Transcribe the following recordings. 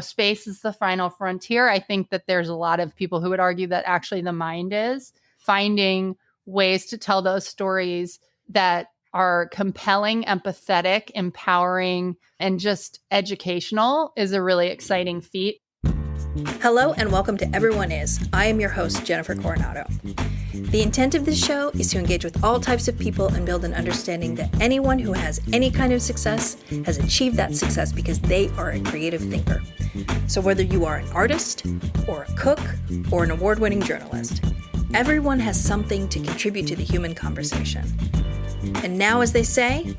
space is the final frontier. I think that there's a lot of people who would argue that actually the mind is. Finding ways to tell those stories that are compelling, empathetic, empowering, and just educational is a really exciting feat. Hello and welcome to Everyone Is. I am your host, Jennifer Coronado. The intent of this show is to engage with all types of people and build an understanding that anyone who has any kind of success has achieved that success because they are a creative thinker. So whether you are an artist, or a cook, or an award-winning journalist, everyone has something to contribute to the human conversation. And now, as they say,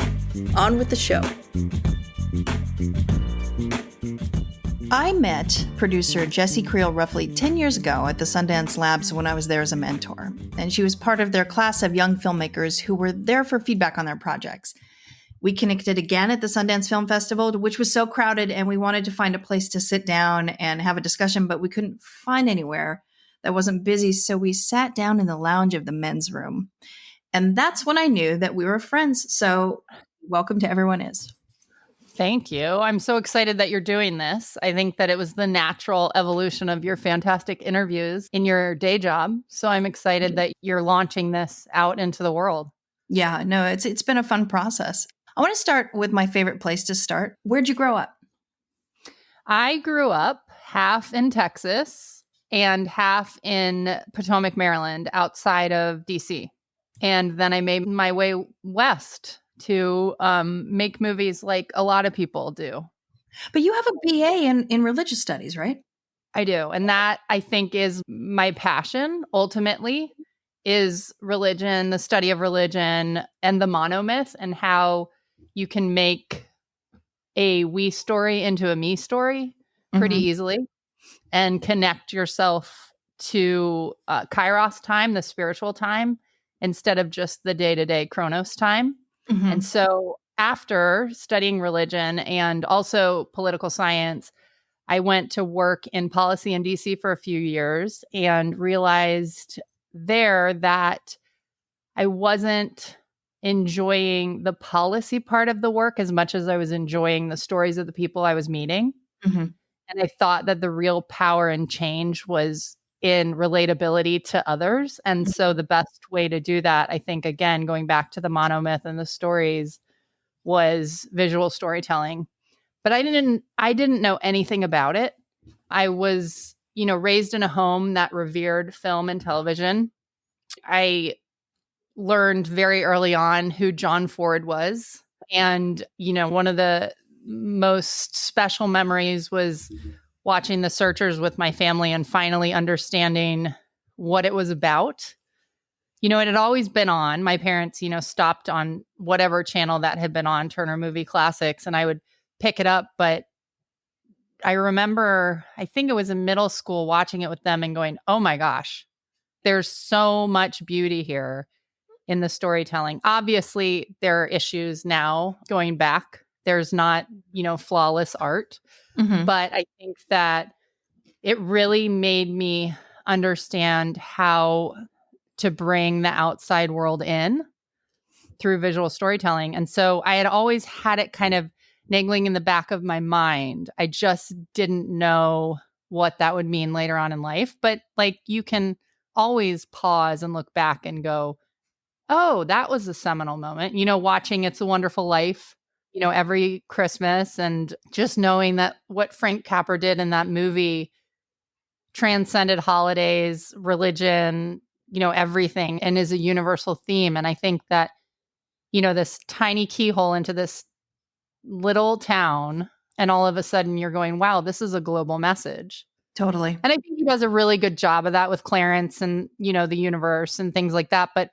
on with the show. I met producer Jessie Creel roughly 10 years ago at the Sundance Labs when I was there as a mentor, and she was part of their class of young filmmakers who were there for feedback on their projects. We connected again at the Sundance Film Festival, which was so crowded, and we wanted to find a place to sit down and have a discussion, but we couldn't find anywhere that wasn't busy, so we sat down in the lounge of the men's room. And that's when I knew that we were friends, so welcome to Everyone Is. Thank you. I'm so excited that you're doing this. I think that it was the natural evolution of your fantastic interviews in your day job. So I'm excited that you're launching this out into the world. Yeah, no, it's been a fun process. I want to start with my favorite place to start. Where'd you grow up? I grew up half in Texas and half in Potomac, Maryland, outside of DC. And then I made my way west to make movies like a lot of people do. But you have a BA in religious studies, right? I do. And that, I think, is my passion, ultimately, is religion, the study of religion, and the monomyth, and how you can make a we story into a me story pretty easily and connect yourself to Kairos time, the spiritual time, instead of just the day-to-day Chronos time. And so after studying religion and also political science, I went to work in policy in DC for a few years and realized there that I wasn't enjoying the policy part of the work as much as I was enjoying the stories of the people I was meeting. And I thought that the real power and change was in relatability to others. And so the best way to do that, I think, again, going back to the monomyth and the stories, was visual storytelling. But I didn't know anything about it. I was, raised in a home that revered film and television. I learned very early on who John Ford was. And, one of the most special memories was watching The Searchers with my family and finally understanding what it was about. It had always been on. My parents, stopped on whatever channel that had been on, Turner Movie Classics, and I would pick it up. But I remember, I think it was in middle school, watching it with them and going, oh my gosh, there's so much beauty here in the storytelling. Obviously, there are issues now going back. There's not, flawless art. But I think that it really made me understand how to bring the outside world in through visual storytelling. And so I had always had it kind of niggling in the back of my mind. I just didn't know what that would mean later on in life. But you can always pause and look back and go, oh, that was a seminal moment. Watching It's a Wonderful Life, every Christmas, and just knowing that what Frank Capra did in that movie transcended holidays, religion, everything, and is a universal theme. And I think that, this tiny keyhole into this little town, and all of a sudden you're going, wow, this is a global message. Totally. And I think he does a really good job of that with Clarence and, the universe and things like that. But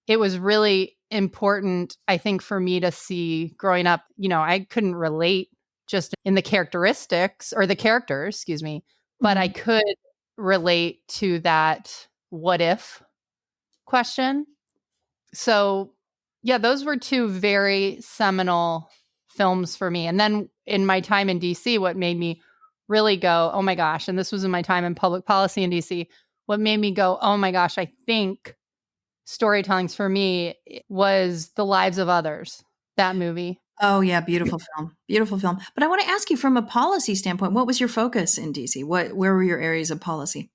it was really important, I think, for me to see growing up. I couldn't relate just in the characteristics or the characters, excuse me, but I could relate to that what if question. So yeah, those were two very seminal films for me. And then in my time in DC, what made me really go, oh my gosh, and this was in my time in public policy in DC, what made me go, oh my gosh, I think storytelling's for me was The Lives of Others, that movie. Oh yeah, beautiful film. Beautiful film. But I want to ask you from a policy standpoint, what was your focus in DC? Where were your areas of policy?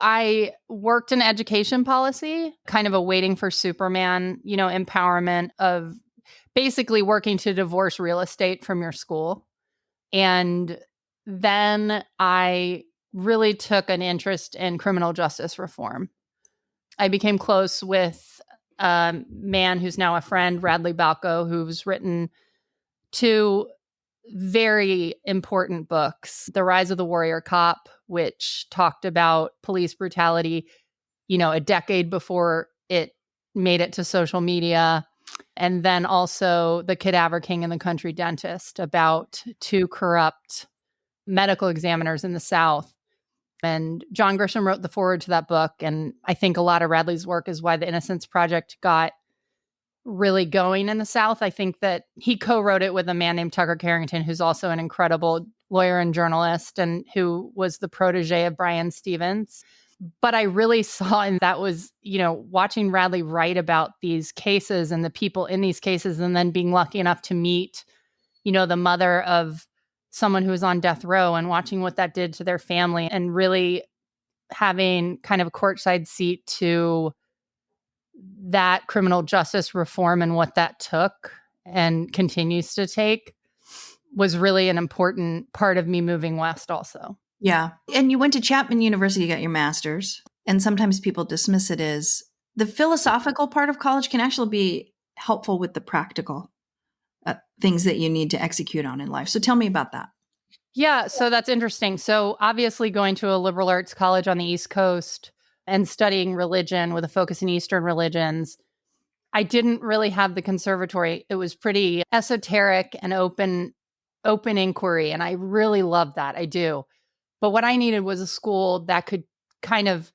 I worked in education policy, kind of a waiting for Superman, empowerment of basically working to divorce real estate from your school. And then I really took an interest in criminal justice reform. I became close with a man who's now a friend, Radley Balco, who's written two very important books: The Rise of the Warrior Cop, which talked about police brutality, a decade before it made it to social media. And then also The Cadaver King and the Country Dentist, about two corrupt medical examiners in the South. And John Grisham wrote the foreword to that book. And I think a lot of Radley's work is why the Innocence Project got really going in the South. I think that he co-wrote it with a man named Tucker Carrington, who's also an incredible lawyer and journalist and who was the protege of Brian Stevens. But I really saw, and that was, watching Radley write about these cases and the people in these cases, and then being lucky enough to meet, the mother of someone who was on death row and watching what that did to their family, and really having kind of a courtside seat to that criminal justice reform and what that took and continues to take, was really an important part of me moving west also. Yeah. And you went to Chapman University, you got your master's. And sometimes people dismiss it as the philosophical part of college can actually be helpful with the practical things that you need to execute on in life. So tell me about that. Yeah, so that's interesting. So obviously going to a liberal arts college on the East Coast and studying religion with a focus in Eastern religions, I didn't really have the conservatory. It was pretty esoteric and open inquiry. And I really love that. I do. But what I needed was a school that could kind of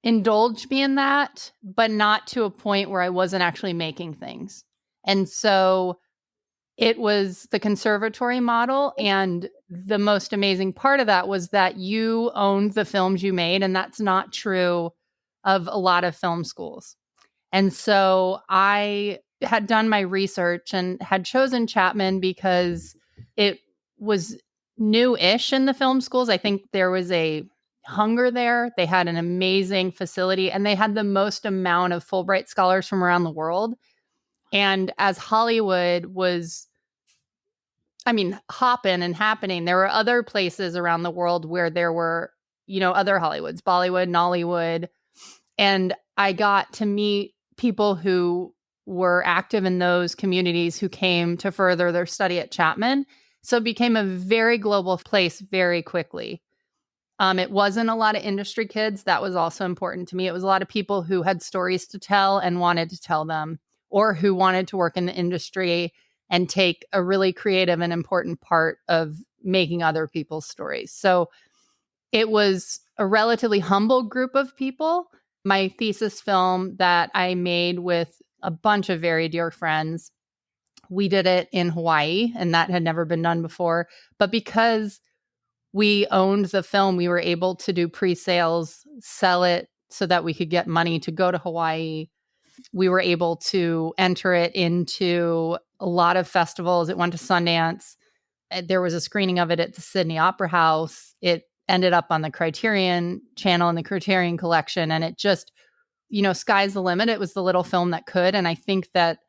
indulge me in that, but not to a point where I wasn't actually making things. And so it was the conservatory model. And the most amazing part of that was that you owned the films you made. And that's not true of a lot of film schools. And so I had done my research and had chosen Chapman because it was new-ish in the film schools. I think there was a hunger there. They had an amazing facility and they had the most amount of Fulbright scholars from around the world. And as Hollywood was, hopping and happening, there were other places around the world where there were, other Hollywoods, Bollywood, Nollywood. And I got to meet people who were active in those communities who came to further their study at Chapman. So it became a very global place very quickly. It wasn't a lot of industry kids. That was also important to me. It was a lot of people who had stories to tell and wanted to tell them, or who wanted to work in the industry and take a really creative and important part of making other people's stories. So it was a relatively humble group of people. My thesis film that I made with a bunch of very dear friends, we did it in Hawaii, and that had never been done before. But because we owned the film, we were able to do pre-sales, sell it so that we could get money to go to Hawaii. We were able to enter it into a lot of festivals. It went to Sundance. There was a screening of it at the Sydney Opera House. It ended up on the Criterion channel and the Criterion collection. And it just, sky's the limit. It was the little film that could. And I think that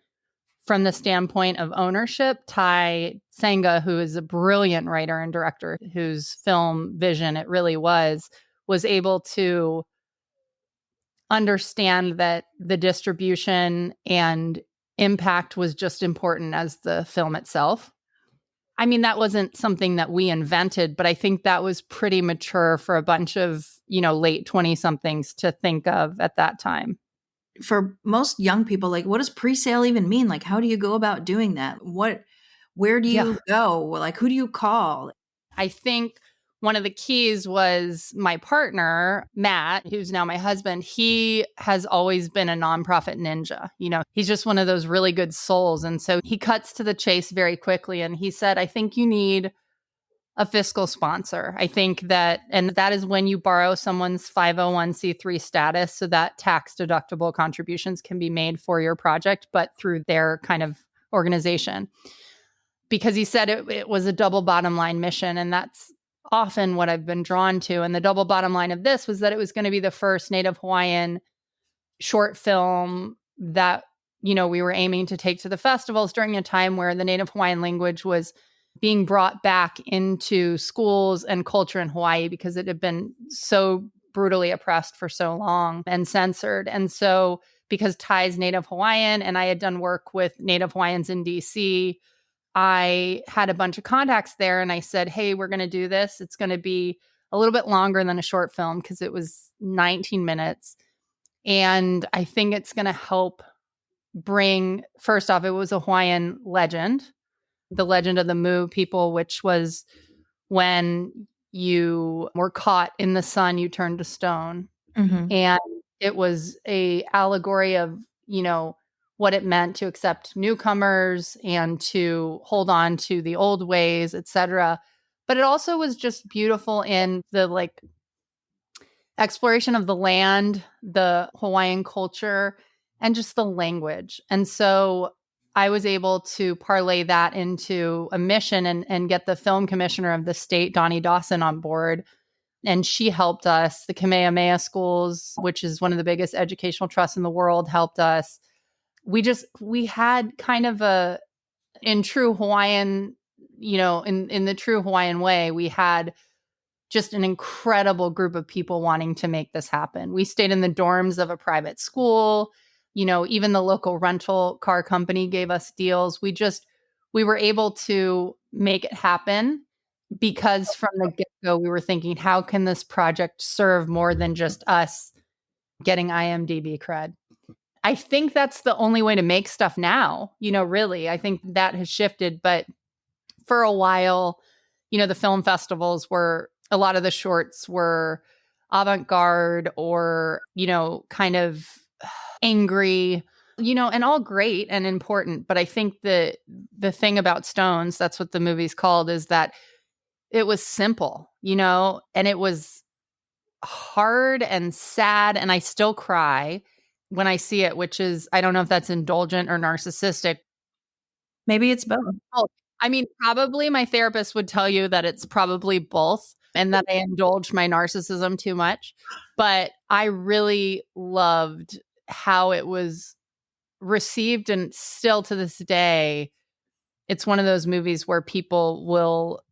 from the standpoint of ownership, Ty Senga, who is a brilliant writer and director, whose film vision it really was able to understand that the distribution and impact was just important as the film itself. That wasn't something that we invented, but I think that was pretty mature for a bunch of, late 20-somethings to think of at that time. For most young people, like, what does pre-sale even mean? Like, how do you go about doing that? Where do you go? Like, who do you call? I think one of the keys was my partner, Matt, who's now my husband. He has always been a nonprofit ninja. He's just one of those really good souls. And so he cuts to the chase very quickly. And he said, I think you need a fiscal sponsor. I think that, and that is when you borrow someone's 501c3 status so that tax deductible contributions can be made for your project, but through their kind of organization, because he said it was a double bottom line mission. And that's often what I've been drawn to. And the double bottom line of this was that it was going to be the first Native Hawaiian short film that, we were aiming to take to the festivals during a time where the Native Hawaiian language was being brought back into schools and culture in Hawaii because it had been so brutally oppressed for so long and censored. And so because Ty's Native Hawaiian and I had done work with Native Hawaiians in DC, I had a bunch of contacts there and I said, hey, we're going to do this. It's going to be a little bit longer than a short film because it was 19 minutes. And I think it's going to help bring, first off, it was a Hawaiian legend, the legend of the Mu people, which was when you were caught in the sun, you turned to stone. Mm-hmm. And it was a allegory of, what it meant to accept newcomers and to hold on to the old ways, etc. But it also was just beautiful in the exploration of the land, the Hawaiian culture, and just the language. And so I was able to parlay that into a mission and get the film commissioner of the state, Donnie Dawson, on board. And she helped us. The Kamehameha schools, which is one of the biggest educational trusts in the world, helped us. We had kind of in true Hawaiian, in the true Hawaiian way, we had just an incredible group of people wanting to make this happen. We stayed in the dorms of a private school. Even the local rental car company gave us deals. We were able to make it happen because from the get-go, we were thinking, how can this project serve more than just us getting IMDb cred? I think that's the only way to make stuff now, really. I think that has shifted. But for a while, the film festivals a lot of the shorts were avant-garde or, kind of angry, and all great and important. But I think the thing about Stones, that's what the movie's called, is that it was simple, and it was hard and sad. And I still cry when I see it, which is, I don't know if that's indulgent or narcissistic. Maybe it's both. Oh, I mean, probably my therapist would tell you that it's probably both and that I indulged my narcissism too much. But I really loved how it was received. And still to this day, it's one of those movies where people will,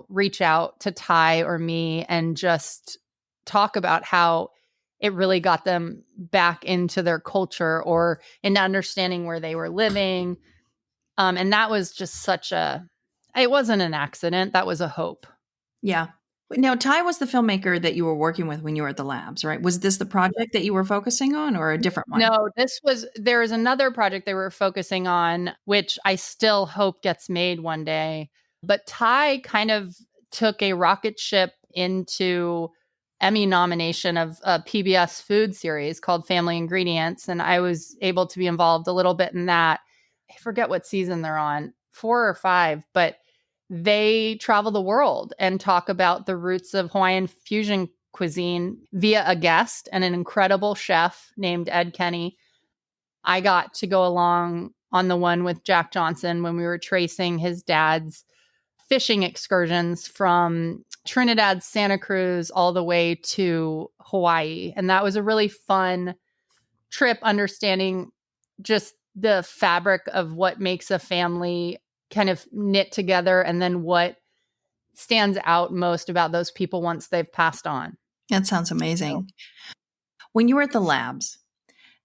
reach out to Ty or me and just talk about how it really got them back into their culture or into understanding where they were living. And that was just it wasn't an accident. That was a hope. Yeah. Now, Ty was the filmmaker that you were working with when you were at the labs, right? Was this the project that you were focusing on or a different one? No, there is another project they were focusing on, which I still hope gets made one day. But Ty kind of took a rocket ship into Emmy nomination of a PBS food series called Family Ingredients. And I was able to be involved a little bit in that. I forget what season they're on, 4 or 5, but they travel the world and talk about the roots of Hawaiian fusion cuisine via a guest and an incredible chef named Ed Kenny. I got to go along on the one with Jack Johnson when we were tracing his dad's fishing excursions from Trinidad, Santa Cruz, all the way to Hawaii. And that was a really fun trip, understanding just the fabric of what makes a family kind of knit together and then what stands out most about those people once they've passed on. That sounds amazing. When you were at the labs,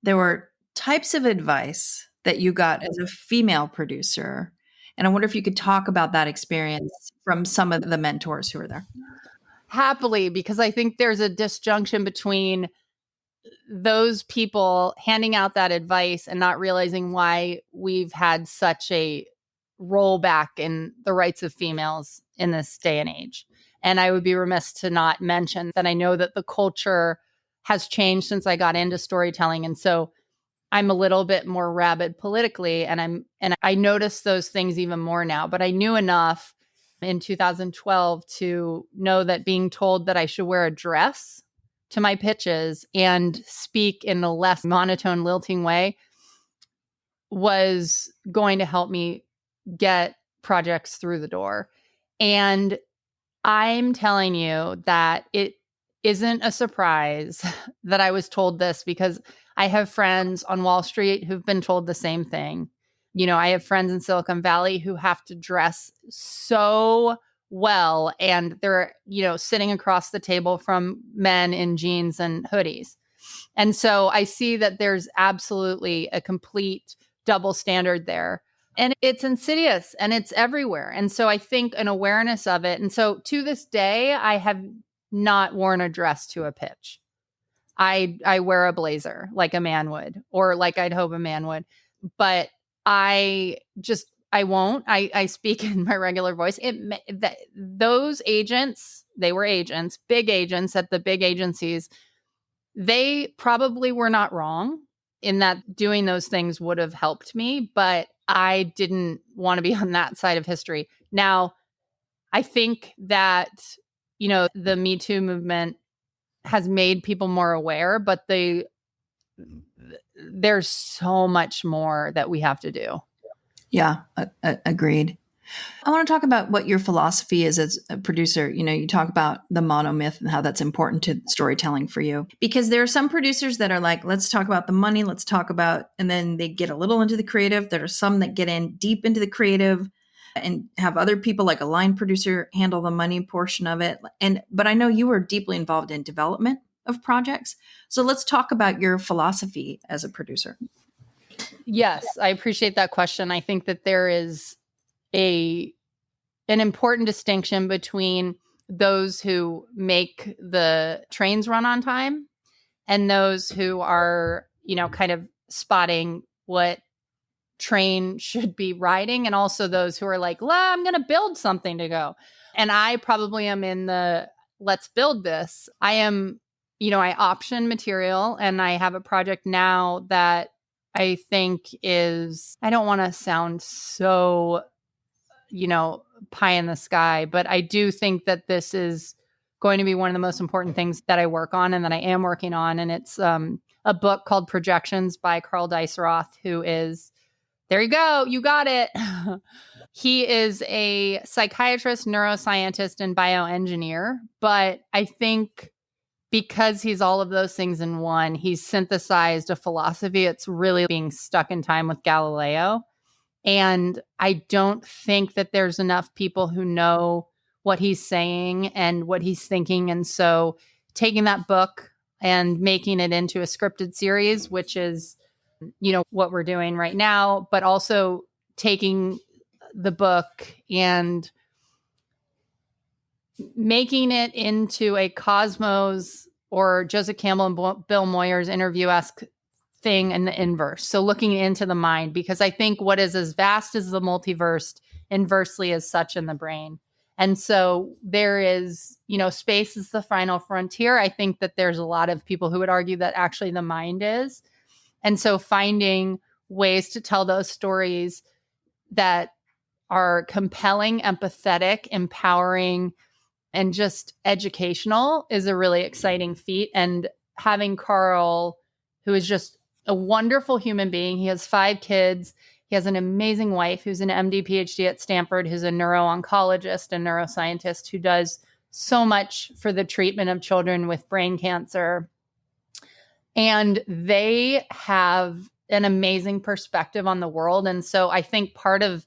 there were types of advice that you got as a female producer. And I wonder if you could talk about that experience from some of the mentors who were there. Happily, because I think there's a disjunction between those people handing out that advice and not realizing why we've had such a rollback in the rights of females in this day and age. And I would be remiss to not mention that I know that the culture has changed since I got into storytelling. And so I'm a little bit more rabid politically, and I notice those things even more now. But I knew enough in 2012 to know that being told that I should wear a dress to my pitches and speak in a less monotone, lilting way was going to help me get projects through the door. And I'm telling you that it isn't a surprise that I was told this, because I have friends on Wall Street who've been told the same thing. I have friends in Silicon Valley who have to dress so well, and they're, sitting across the table from men in jeans and hoodies. And so I see that there's absolutely a complete double standard there. And it's insidious and it's everywhere. And so I think an awareness of it. And so to this day, I have not worn a dress to a pitch. I wear a blazer like a man would, or like I'd hope a man would. But I won't. I speak in my regular voice. Those agents, they were agents, big agents at the big agencies. They probably were not wrong in that doing those things would have helped me, but I didn't want to be on that side of history. Now, I think that, the Me Too movement has made people more aware, but there's so much more that we have to do. Yeah, agreed. I want to talk about what your philosophy is as a producer. You talk about the monomyth and how that's important to storytelling for you. Because there are some producers that are like, let's talk about the money, and then they get a little into the creative. There are some that get in deep into the creative and have other people like a line producer handle the money portion of it. But I know you were deeply involved in development of projects. So let's talk about your philosophy as a producer. Yes, I appreciate that question. I think that there is an important distinction between those who make the trains run on time and those who are, kind of spotting what train should be riding, and also those who are like, I'm going to build something to go. And I probably am in the let's build this. I am, I option material, and I have a project now that I think is, I don't want to sound so, pie in the sky, but I do think that this is going to be one of the most important things that I work on and that I am working on. And it's a book called Projections by Karl Deisseroth, who is, there you go, you got it. He is a psychiatrist, neuroscientist, and bioengineer. But I think because he's all of those things in one, he's synthesized a philosophy. It's really being stuck in time with Galileo. And I don't think that there's enough people who know what he's saying and what he's thinking. And so taking that book and making it into a scripted series, which is, what we're doing right now, but also taking the book and making it into a Cosmos or Joseph Campbell and Bill Moyers interview-esque thing in the inverse. So looking into the mind, because I think what is as vast as the multiverse inversely is such in the brain. And so there is, space is the final frontier. I think that there's a lot of people who would argue that actually the mind is. And so finding ways to tell those stories that are compelling, empathetic, empowering, and just educational is a really exciting feat. And having Karl, who is just a wonderful human being. He has 5 kids. He has an amazing wife who's an MD, PhD at Stanford, who's a neuro-oncologist and neuroscientist who does so much for the treatment of children with brain cancer. And they have an amazing perspective on the world. And so I think part of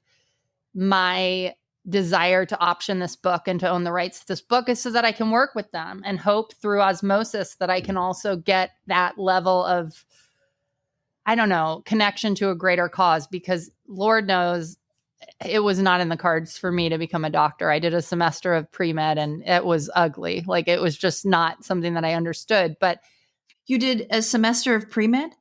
my desire to option this book and to own the rights to this book is so that I can work with them and hope through osmosis that I can also get that level of, connection to a greater cause, because Lord knows it was not in the cards for me to become a doctor. I did a semester of pre-med and it was ugly. Like, it was just not something that I understood. But you did a semester of pre-med?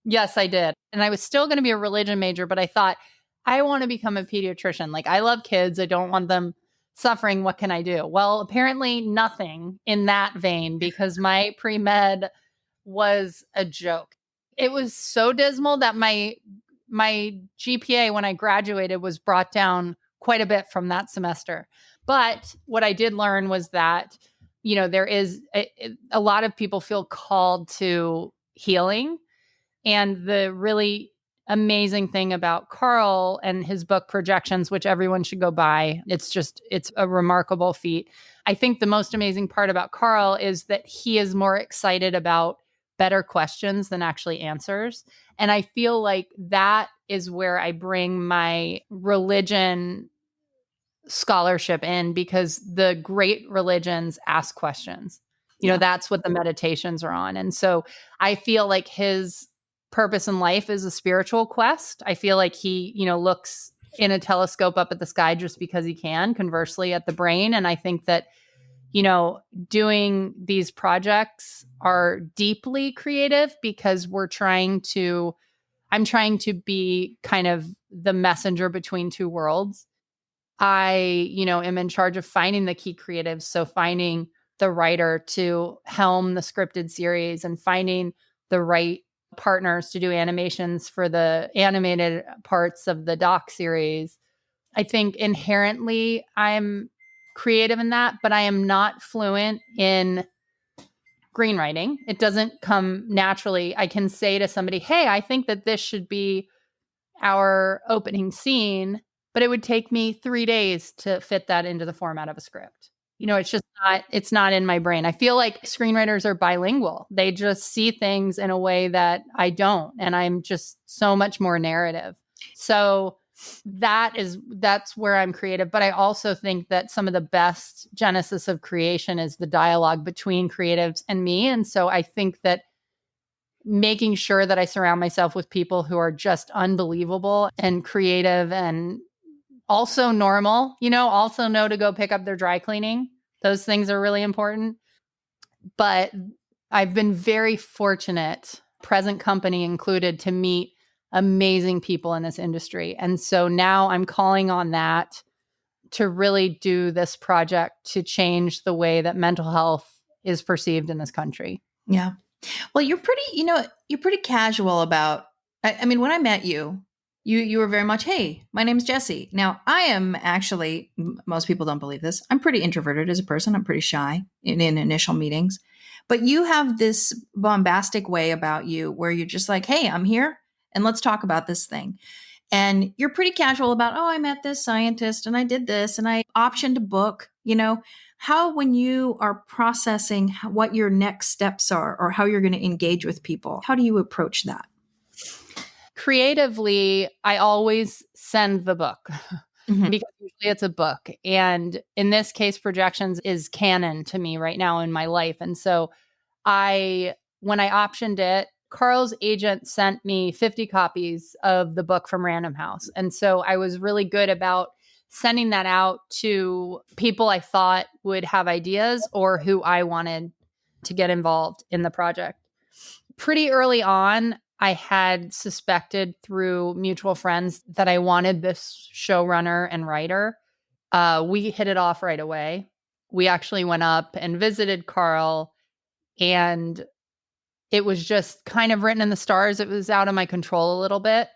Yes, I did. And I was still going to be a religion major, but I thought, I want to become a pediatrician. Like, I love kids. I don't want them suffering. What can I do? Well, apparently nothing in that vein, because my pre-med was a joke. It was so dismal that my GPA when I graduated was brought down quite a bit from that semester. But what I did learn was that, there is a lot of people feel called to healing. And the really amazing thing about Karl and his book Projections, which everyone should go buy. It's a remarkable feat. I think the most amazing part about Karl is that he is more excited about better questions than actually answers. And I feel like that is where I bring my religion scholarship in, because the great religions ask questions. That's what the meditations are on. And so I feel like his purpose in life is a spiritual quest. I feel like he, looks in a telescope up at the sky just because he can, conversely at the brain. And I think that, doing these projects are deeply creative because I'm trying to be kind of the messenger between two worlds. I, am in charge of finding the key creatives. So finding the writer to helm the scripted series and finding the right partners to do animations for the animated parts of the doc series. I think inherently I'm creative in that, but I am not fluent in screenwriting. It doesn't come naturally. I can say to somebody, hey, I think that this should be our opening scene, but it would take me 3 days to fit that into the format of a script. It's not in my brain. I feel like screenwriters are bilingual. They just see things in a way that I don't. And I'm just so much more narrative. So that's where I'm creative. But I also think that some of the best genesis of creation is the dialogue between creatives and me. And so I think that making sure that I surround myself with people who are just unbelievable and creative and also normal, also know to go pick up their dry cleaning. Those things are really important. But I've been very fortunate, present company included, to meet amazing people in this industry. And so now I'm calling on that to really do this project to change the way that mental health is perceived in this country. Yeah. Well, you're pretty casual about, I mean, when I met you, you were very much, hey, my name's Jessie. Now, I am actually, most people don't believe this, I'm pretty introverted as a person. I'm pretty shy in initial meetings. But you have this bombastic way about you where you're just like, hey, I'm here and let's talk about this thing. And you're pretty casual about, oh, I met this scientist and I did this and I optioned a book, How, when you are processing what your next steps are or how you're going to engage with people, how do you approach that? Creatively, I always send the book because usually it's a book. And in this case, Projections is canon to me right now in my life. And so when I optioned it, Karl's agent sent me 50 copies of the book from Random House. And so I was really good about sending that out to people I thought would have ideas or who I wanted to get involved in the project. Pretty early on, I had suspected through mutual friends that I wanted this showrunner and writer. We hit it off right away. We actually went up and visited Karl, and it was just kind of written in the stars. It was out of my control a little bit.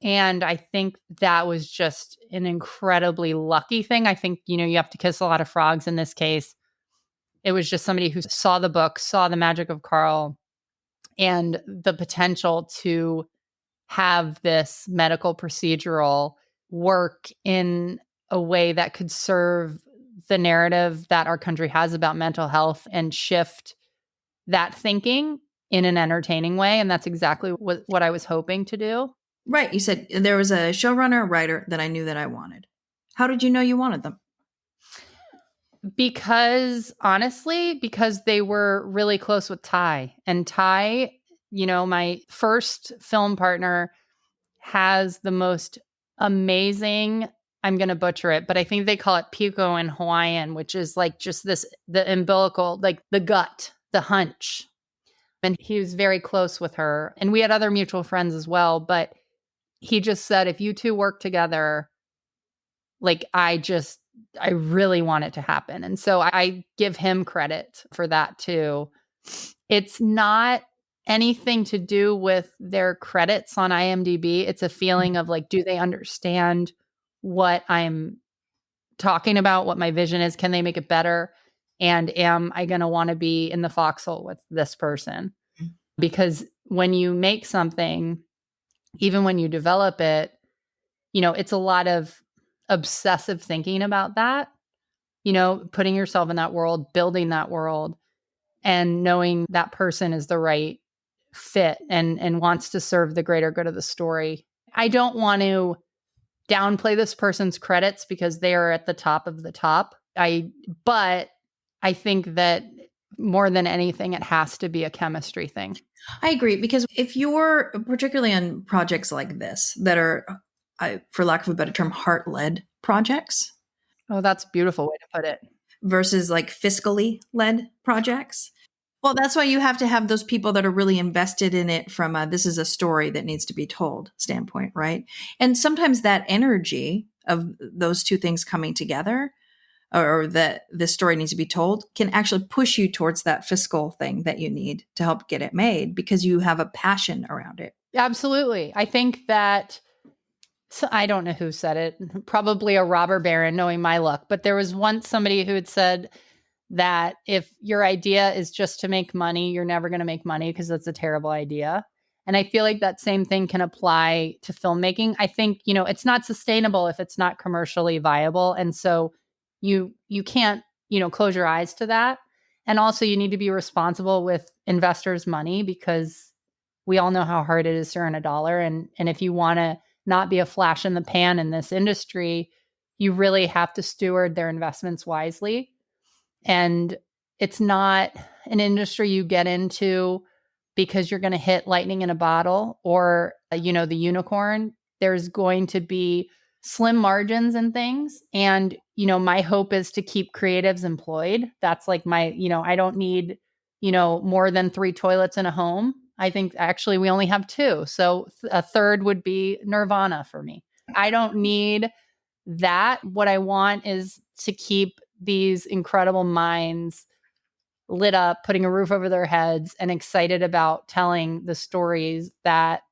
And I think that was just an incredibly lucky thing. I think, you have to kiss a lot of frogs in this case. It was just somebody who saw the book, saw the magic of Karl and the potential to have this medical procedural work in a way that could serve the narrative that our country has about mental health and shift that thinking in an entertaining way. And that's exactly what I was hoping to do. Right. You said there was a showrunner, a writer that I knew that I wanted. How did you know you wanted them? Because they were really close with Ty. And Ty, my first film partner, has the most amazing, I'm going to butcher it, but I think they call it pico in Hawaiian, which is like just the umbilical, like the gut, the hunch. And he was very close with her. And we had other mutual friends as well. But he just said, if you two work together, like I really want it to happen. And so I give him credit for that too. It's not anything to do with their credits on IMDb. It's a feeling of like, do they understand what I'm talking about, what my vision is? Can they make it better? And am I going to want to be in the foxhole with this person? Because when you make something even when you develop it, it's a lot of obsessive thinking about that, putting yourself in that world, building that world, and knowing that person is the right fit and wants to serve the greater good of the story. I don't want to downplay this person's credits because they are at the top of the top. But I think that more than anything, it has to be a chemistry thing. I agree, because if you're particularly on projects like this that are, for lack of a better term, heart-led projects. Oh, that's a beautiful way to put it. Versus like fiscally led projects. Well, that's why you have to have those people that are really invested in it from a, this is a story that needs to be told standpoint, right? And sometimes that energy of those two things coming together, or that this story needs to be told, can actually push you towards that fiscal thing that you need to help get it made, because you have a passion around it. Absolutely. I think that, so I don't know who said it, probably a robber baron knowing my luck, but there was once somebody who had said that if your idea is just to make money, you're never going to make money because that's a terrible idea. And I feel like that same thing can apply to filmmaking. I think, it's not sustainable if it's not commercially viable. And so you can't, close your eyes to that. And also you need to be responsible with investors' money, because we all know how hard it is to earn a dollar. And if you want to not be a flash in the pan in this industry, you really have to steward their investments wisely. And it's not an industry you get into because you're going to hit lightning in a bottle or, the unicorn. There's going to be slim margins and things. And, my hope is to keep creatives employed. That's like my, I don't need, more than 3 toilets in a home. I think actually we only have 2. So a third would be nirvana for me. I don't need that. What I want is to keep these incredible minds lit up, putting a roof over their heads, and excited about telling the stories that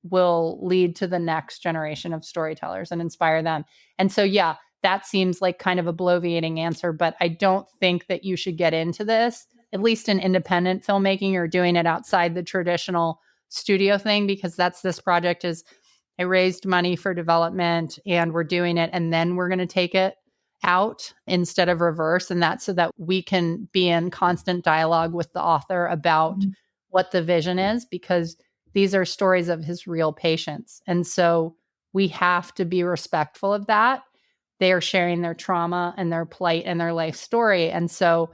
will lead to the next generation of storytellers and inspire them. And so, yeah, that seems like kind of a bloviating answer, but I don't think that you should get into this, at least in independent filmmaking, or doing it outside the traditional studio thing, because that's this project is I raised money for development and we're doing it, and then we're going to take it out instead of reverse. And that's so that we can be in constant dialogue with the author about what the vision is, because these are stories of his real patients. And so we have to be respectful of that. They are sharing their trauma and their plight and their life story. And so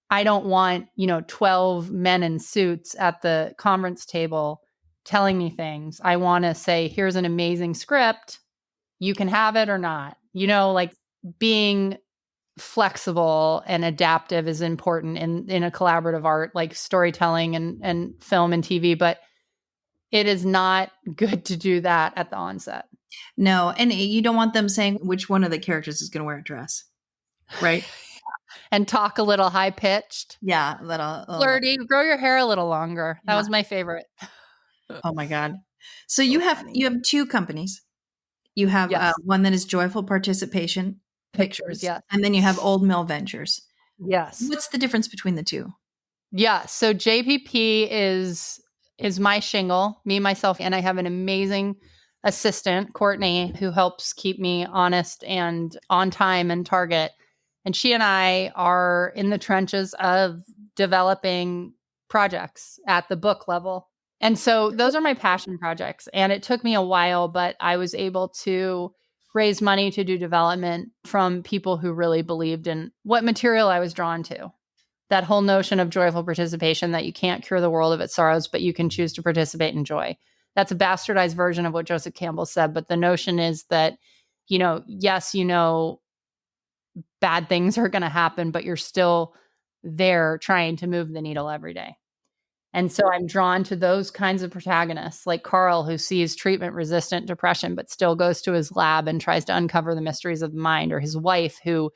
I don't want, 12 men in suits at the conference table telling me things. I want to say, here's an amazing script. You can have it or not. Like being flexible and adaptive is important in a collaborative art like storytelling and film and TV, but it is not good to do that at the onset. No, and you don't want them saying which one of the characters is going to wear a dress, right? And talk a little high pitched. Yeah, little flirty. Grow your hair a little longer. That was my favorite. Oh my God! So you have 2 companies. You have one that is Joyful Participation Pictures, yes, and then you have Old Mill Ventures. Yes. What's the difference between the two? Yeah, so JPP is my shingle, me, myself, and I have an amazing assistant, Courtney, who helps keep me honest and on time and target. And she and I are in the trenches of developing projects at the book level. And so those are my passion projects. And it took me a while, but I was able to raise money to do development from people who really believed in what material I was drawn to. That whole notion of joyful participation, that you can't cure the world of its sorrows, but you can choose to participate in joy. That's a bastardized version of what Joseph Campbell said. But the notion is that, yes, bad things are going to happen, but you're still there trying to move the needle every day. And so I'm drawn to those kinds of protagonists, like Karl, who sees treatment-resistant depression, but still goes to his lab and tries to uncover the mysteries of the mind, or his wife, who,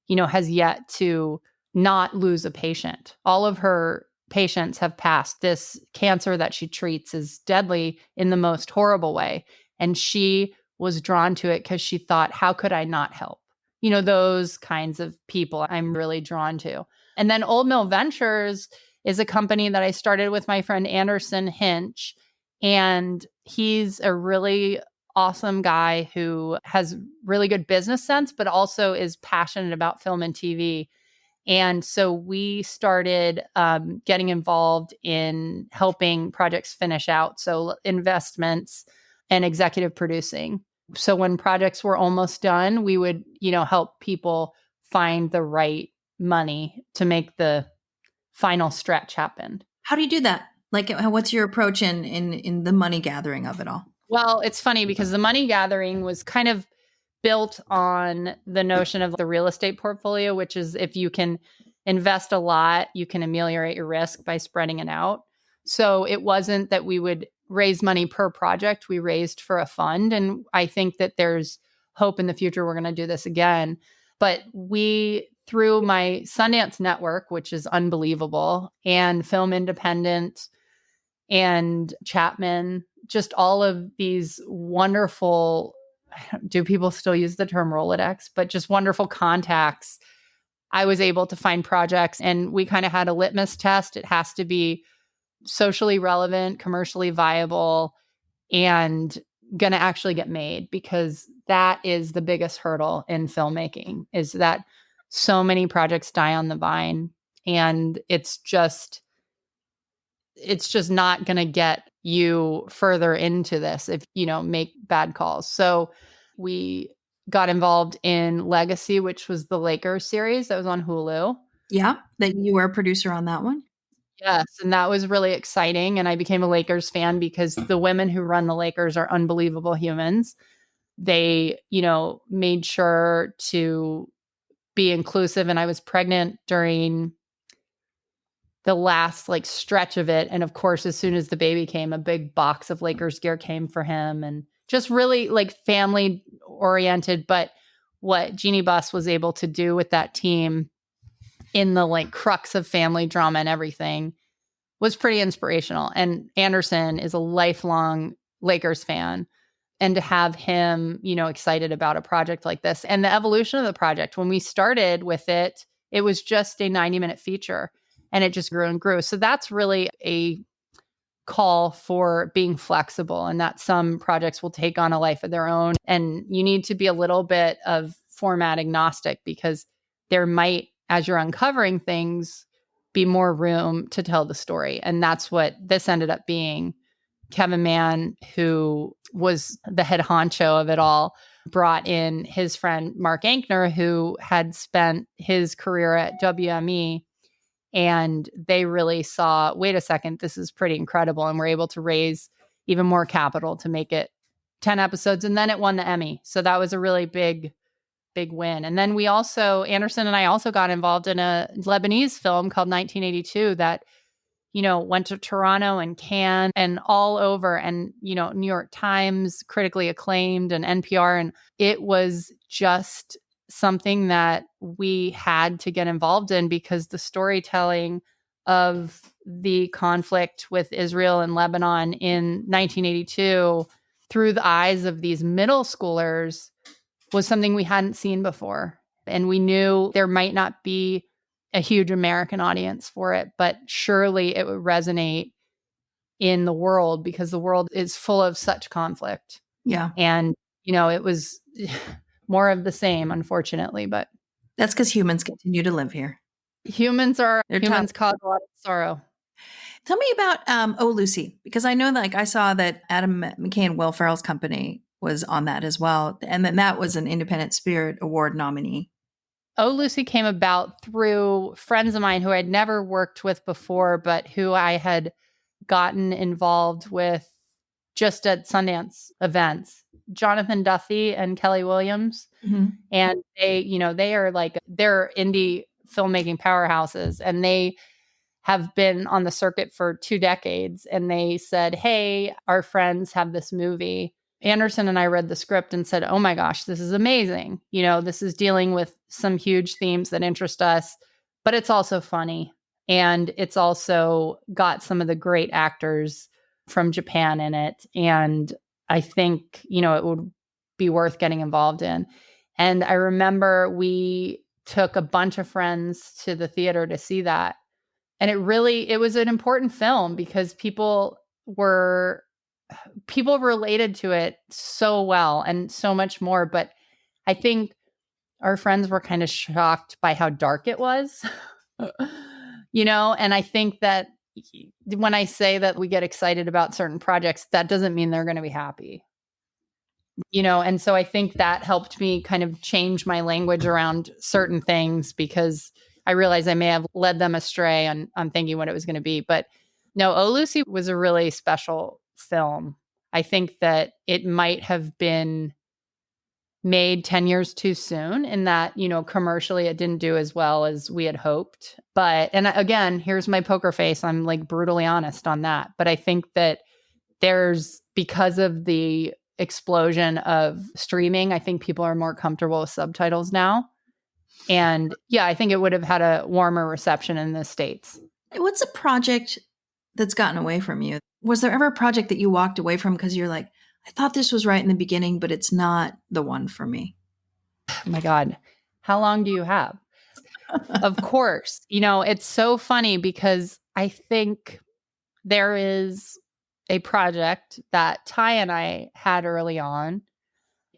has yet to not lose a patient. All of her patients have passed. This cancer that she treats is deadly in the most horrible way. And she was drawn to it because she thought, how could I not help? Those kinds of people I'm really drawn to. And then Old Mill Ventures is a company that I started with my friend Anderson Hinch. And he's a really awesome guy who has really good business sense, but also is passionate about film and TV. And so we started getting involved in helping projects finish out. So investments and executive producing. So when projects were almost done, we would, help people find the right money to make the final stretch happen. How do you do that? Like, what's your approach in the money gathering of it all? Well, it's funny because the money gathering was kind of built on the notion of the real estate portfolio, which is if you can invest a lot, you can ameliorate your risk by spreading it out. So it wasn't that we would raise money per project. We raised for a fund. And I think that there's hope in the future we're going to do this again. But we, through my Sundance network, which is unbelievable, and Film Independent and Chapman, just all of these wonderful, do people still use the term Rolodex, but just wonderful contacts. I was able to find projects, and we kind of had a litmus test. It has to be socially relevant, commercially viable, and going to actually get made, because that is the biggest hurdle in filmmaking, is that so many projects die on the vine, and it's just not going to get you further into this if make bad calls. So we got involved in Legacy, which was the Lakers series that was on Hulu. Yeah, that you were a producer on that one. Yes, and that was really exciting. And I became a Lakers fan because the women who run the Lakers are unbelievable humans. They, made sure to be inclusive. And I was pregnant during the last stretch of it. And of course, as soon as the baby came, a big box of Lakers gear came for him, and just really family oriented. But what Jeannie Buss was able to do with that team in the crux of family drama and everything was pretty inspirational. And Anderson is a lifelong Lakers fan. And to have him, excited about a project like this and the evolution of the project, when we started with it, it was just a 90-minute feature. And it just grew and grew. So that's really a call for being flexible, and that some projects will take on a life of their own. And you need to be a little bit of format agnostic, because there might, as you're uncovering things, be more room to tell the story. And that's what this ended up being. Kevin Mann, who was the head honcho of it all, brought in his friend Mark Ankner, who had spent his career at WME. And they really saw, wait a second, this is pretty incredible. And we're able to raise even more capital to make it 10 episodes. And then it won the Emmy. So that was a really big win. And then Anderson and I also got involved in a Lebanese film called 1982 that, went to Toronto and Cannes and all over, and, New York Times critically acclaimed, and NPR. And it was just something that we had to get involved in, because the storytelling of the conflict with Israel and Lebanon in 1982 through the eyes of these middle schoolers was something we hadn't seen before. And we knew there might not be a huge American audience for it, but surely it would resonate in the world, because the world is full of such conflict. Yeah. And, it was more of the same, unfortunately, but that's because humans continue to live here. Humans cause a lot of sorrow. Tell me about Oh Lucy, because I know that I saw that Adam McKay and Will Ferrell's company was on that as well, and then that was an Independent Spirit Award nominee. Oh Lucy came about through friends of mine who I'd never worked with before, but who I had gotten involved with just at Sundance events. Jonathan Duffy and Kelly Williams. Mm-hmm. And they are they're indie filmmaking powerhouses, and they have been on the circuit for 2 decades. And they said, hey, our friends have this movie. Anderson and I read the script and said, oh my gosh, this is amazing. This is dealing with some huge themes that interest us, but it's also funny. And it's also got some of the great actors from Japan in it. And I think, it would be worth getting involved in. And I remember we took a bunch of friends to the theater to see that. And it was an important film, because people were people related to it so well and so much more. But I think our friends were kind of shocked by how dark it was, and I think that when I say that we get excited about certain projects, that doesn't mean they're going to be happy. And so I think that helped me kind of change my language around certain things, because I realized I may have led them astray on thinking what it was going to be. But no, Oh Lucy was a really special film. I think that it might have been made 10 years too soon, in that, commercially it didn't do as well as we had hoped. But, and again, here's my poker face. I'm like brutally honest on that. But I think that because of the explosion of streaming, I think people are more comfortable with subtitles now. And yeah, I think it would have had a warmer reception in the States. What's a project that's gotten away from you? Was there ever a project that you walked away from because you're like, I thought this was right in the beginning, but it's not the one for me? Oh my God. How long do you have? Of course. It's so funny because I think there is a project that Ty and I had early on,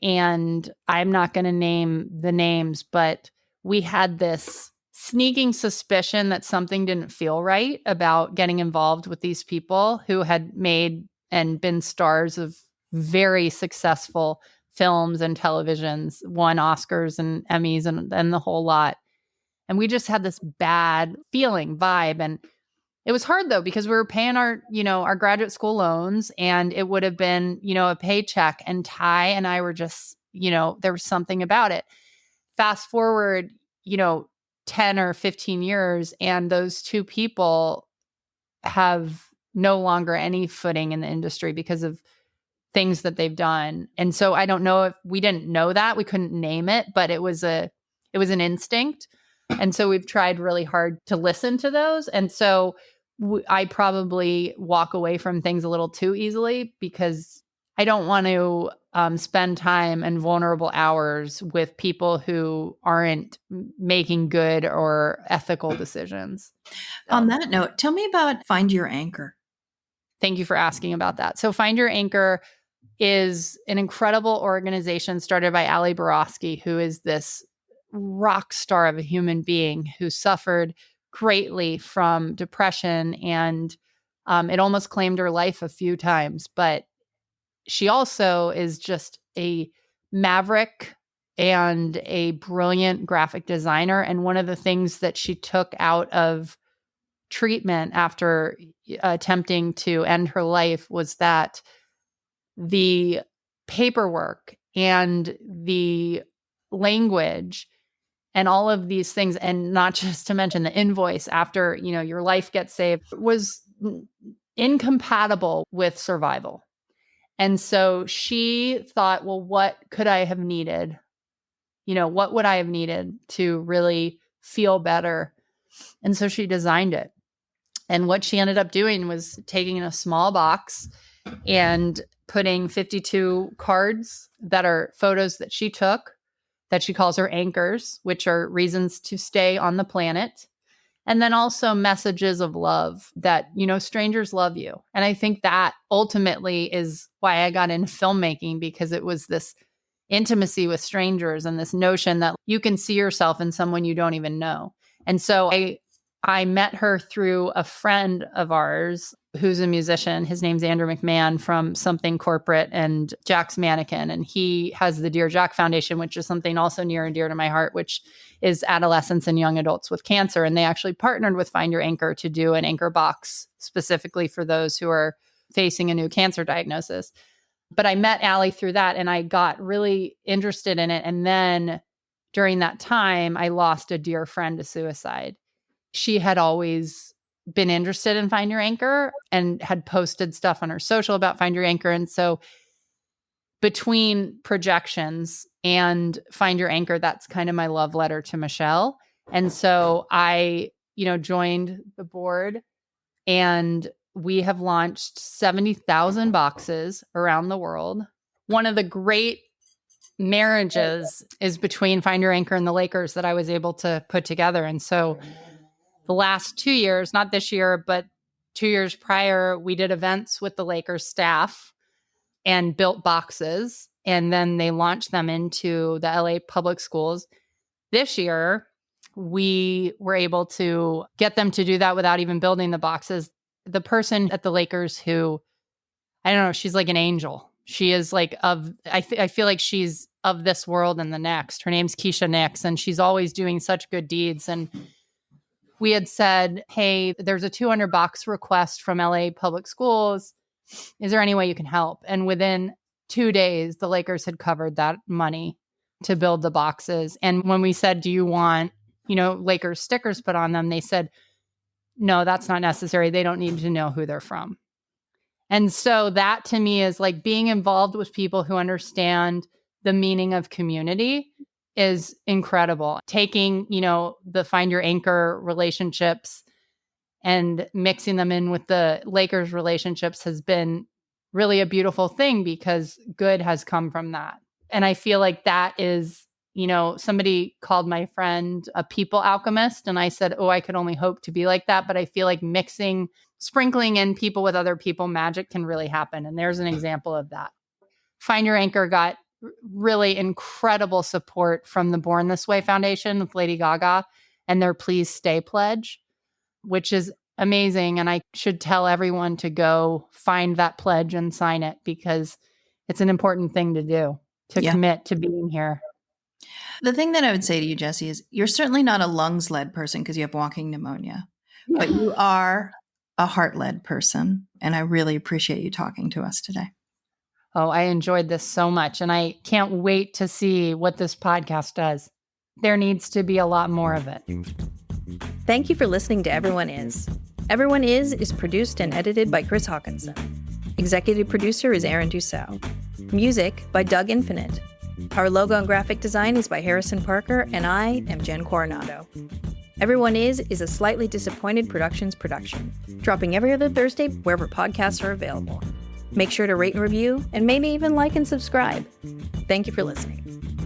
and I'm not going to name the names, but we had this sneaking suspicion that something didn't feel right about getting involved with these people who had made and been stars of very successful films and televisions, won Oscars and Emmys and the whole lot. And we just had this bad vibe. And it was hard though, because we were paying our graduate school loans, and it would have been, a paycheck. And Ty and I were just, there was something about it. Fast forward, 10 or 15 years, and those two people have no longer any footing in the industry because of things that they've done. And so I don't know if we didn't know that, we couldn't name it, but it was an instinct. And so we've tried really hard to listen to those. And so I probably walk away from things a little too easily, because I don't want to spend time and vulnerable hours with people who aren't making good or ethical decisions. On that note, tell me about Find Your Anchor. Thank you for asking about that. So Find Your Anchor is an incredible organization started by Ali Borowski, who is this rock star of a human being who suffered greatly from depression, and it almost claimed her life a few times. But she also is just a maverick and a brilliant graphic designer. And one of the things that she took out of treatment after attempting to end her life was that the paperwork and the language and all of these things, and not just to mention the invoice after, your life gets saved, was incompatible with survival. And so she thought, well, what could I have needed? What would I have needed to really feel better? And so she designed it. And what she ended up doing was taking a small box and putting 52 cards that are photos that she took, that she calls her anchors, which are reasons to stay on the planet. And then also messages of love that, strangers love you. And I think that ultimately is why I got into filmmaking, because it was this intimacy with strangers and this notion that you can see yourself in someone you don't even know. And so I met her through a friend of ours who's a musician. His name's Andrew McMahon from Something Corporate and Jack's Mannequin. And he has the Dear Jack Foundation, which is something also near and dear to my heart, which is adolescents and young adults with cancer. And they actually partnered with Find Your Anchor to do an anchor box specifically for those who are facing a new cancer diagnosis. But I met Allie through that, and I got really interested in it. And then during that time, I lost a dear friend to suicide. She had always been interested in Find Your Anchor and had posted stuff on her social about Find Your Anchor. And so between projections and Find Your Anchor, that's kind of my love letter to Michelle. And so I, joined the board, and we have launched 70,000 boxes around the world. One of the great marriages is between Find Your Anchor and the Lakers that I was able to put together. And so the last 2 years, not this year, but 2 years prior, we did events with the Lakers staff and built boxes. And then they launched them into the LA public schools. This year, we were able to get them to do that without even building the boxes. The person at the Lakers who, I don't know, she's like an angel. She is like I feel like she's of this world and the next. Her name's Keisha Nix, and she's always doing such good deeds. And we had said, hey, there's a 200 box request from LA public schools. Is there any way you can help? And within 2 days, the Lakers had covered that money to build the boxes. And when we said, do you want, Lakers stickers put on them? They said, no, that's not necessary. They don't need to know who they're from. And so that to me is like being involved with people who understand the meaning of community is incredible. Taking, the find your anchor relationships and mixing them in with the Lakers relationships has been really a beautiful thing because good has come from that. And I feel like that is, somebody called my friend a people alchemist. And I said, oh, I could only hope to be like that. But I feel like sprinkling in people with other people, magic can really happen. And there's an example of that. Find Your Anchor got really incredible support from the Born This Way Foundation with Lady Gaga and their Please Stay pledge, which is amazing. And I should tell everyone to go find that pledge and sign it because it's an important thing to do, to commit to being here. The thing that I would say to you, Jessie, is you're certainly not a lungs-led person because you have walking pneumonia, but you are a heart-led person. And I really appreciate you talking to us today. Oh, I enjoyed this so much. And I can't wait to see what this podcast does. There needs to be a lot more of it. Thank you for listening to Everyone Is. Everyone Is produced and edited by Chris Hawkinson. Executive producer is Aaron Dussault. Music by Doug Infinite. Our logo and graphic design is by Harrison Parker, and I am Jen Coronado. Everyone Is a Slightly Disappointed Productions production, dropping every other Thursday wherever podcasts are available. Make sure to rate and review, and maybe even like and subscribe. Thank you for listening.